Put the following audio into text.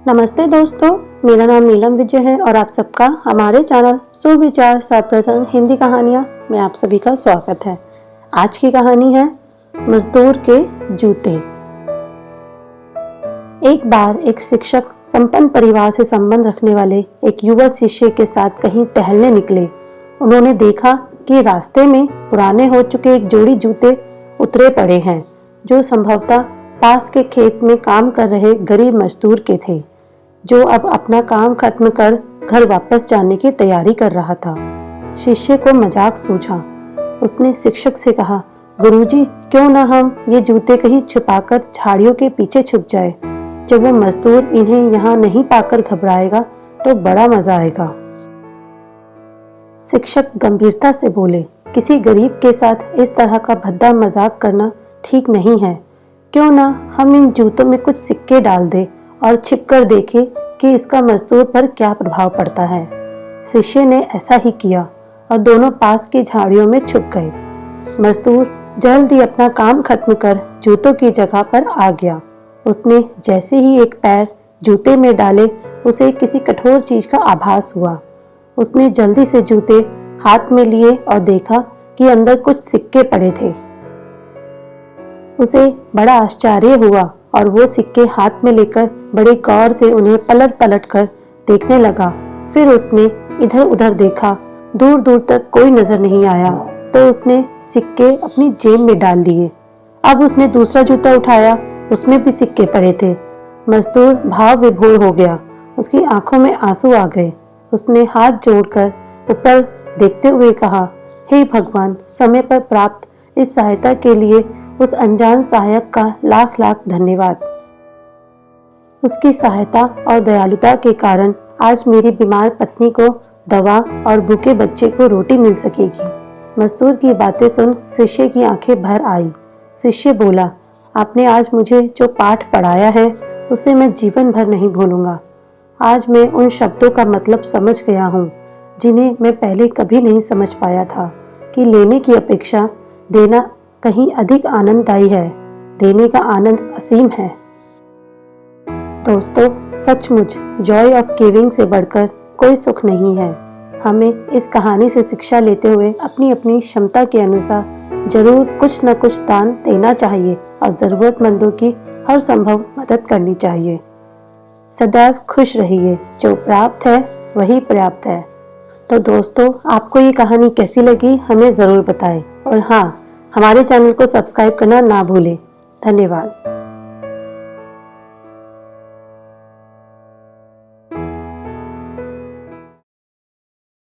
नमस्ते दोस्तों, मेरा नाम नीलम विजय है और आप सबका हमारे चैनल सुविचार सप्रसंग हिंदी कहानियाँ में आप सभी का स्वागत है। आज की कहानी है मजदूर के जूते। एक बार एक शिक्षक संपन्न परिवार से संबंध रखने वाले एक युवा शिष्य के साथ कहीं टहलने निकले। उन्होंने देखा कि रास्ते में पुराने हो चुके एक जोड़ी जूते उतरे पड़े हैं, जो संभवतः पास के खेत में काम कर रहे गरीब मजदूर के थे, जो अब अपना काम खत्म कर घर वापस जाने की तैयारी कर रहा था। शिष्य को मजाक सूझा। उसने शिक्षक से कहा, गुरुजी, क्यों न हम ये जूते कहीं छुपाकर झाड़ियों के पीछे छुप जाए। जब वो मजदूर इन्हें यहाँ नहीं पाकर घबराएगा तो बड़ा मजा आएगा। शिक्षक गंभीरता से बोले, किसी गरीब के साथ इस तरह का भद्दा मजाक करना ठीक नहीं है। क्यों ना हम इन जूतों में कुछ सिक्के डाल दें और छिपकर देखें कि इसका मजदूर पर क्या प्रभाव पड़ता है। शिष्य ने ऐसा ही किया और दोनों पास की झाड़ियों में छुप गए। मजदूर जल्द ही अपना काम खत्म कर जूतों की जगह पर आ गया। उसने जैसे ही एक पैर जूते में डाले, उसे किसी कठोर चीज का आभास हुआ। उसने जल्दी से जूते हाथ में लिए और देखा कि अंदर कुछ सिक्के पड़े थे। उसे बड़ा आश्चर्य हुआ और वो सिक्के हाथ में लेकर बड़े गौर से उन्हें पलट पलट कर देखने लगा। फिर उसने इधर उधर देखा, दूर दूर तक कोई नजर नहीं आया, तो उसने सिक्के अपनी जेब में डाल लिए। अब उसने दूसरा जूता उठाया, उसमें भी सिक्के पड़े थे। मजदूर भाव विभोर हो गया, उसकी आंखों में आंसू आ गए। उसने हाथ जोड़कर ऊपर देखते हुए कहा, हे भगवान, समय पर प्राप्त इस सहायता के लिए उस अनजान सहायक का लाख लाख धन्यवाद। उसकी सहायता और दयालुता के कारण आज मेरी बीमार पत्नी को दवा और भूखे बच्चे को रोटी मिल सकेगी। मजदूर की बातें सुन शिष्य की आंखें भर आई। शिष्य बोला, आपने आज मुझे जो पाठ पढ़ाया है उसे मैं जीवन भर नहीं भूलूंगा। आज मैं उन शब्दों का मतलब समझ गया हूँ जिन्हें मैं पहले कभी नहीं समझ पाया था, कि लेने की अपेक्षा देना कहीं अधिक आनंददायी है। देने का आनंद असीम है। दोस्तों, सचमुच जॉय ऑफ गिविंग से बढ़कर कोई सुख नहीं है। हमें इस कहानी से शिक्षा लेते हुए अपनी अपनी क्षमता के अनुसार जरूर कुछ न कुछ दान देना चाहिए और जरूरतमंदों की हर संभव मदद करनी चाहिए। सदैव खुश रहिए, जो प्राप्त है वही पर्याप्त है। तो दोस्तों, आपको ये कहानी कैसी लगी हमें ज़रूर बताएं और हाँ, हमारे चैनल को सब्सक्राइब करना ना भूलें। धन्यवाद।